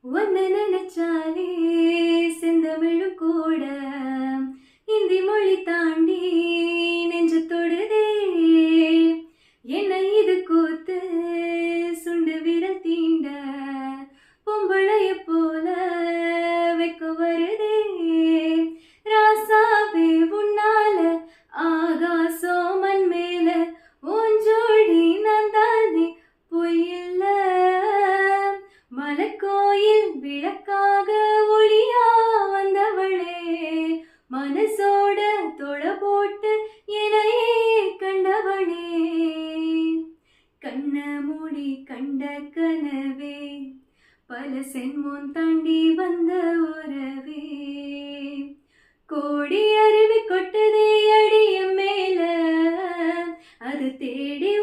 ஒன்னு நினைச்சாலே செந்தமிழும் கூட இந்தி மொழி தாண்டி நெஞ்சு தொடுதே. என்ன இது கூத்து சுண்டு விரல் தீண்ட பொம்பளைய போல வைக்க வருதே. ராசாவே உன்னால ஆகாசம் மண் மேல ஓஞ்சோடி நந்தானே பொய்யில்ல. மலக்கோயில் விளக்காக ஒளியா வந்தவளே, மனசோட தொட போட்டு என்னையே கண்டவளே. கண்ண மூடி கண்ட கனவே, பல சென்மோன் தாண்டி வந்த உறவே. கோடி அருவி கொட்டதே அடிய மேல, அது தேடி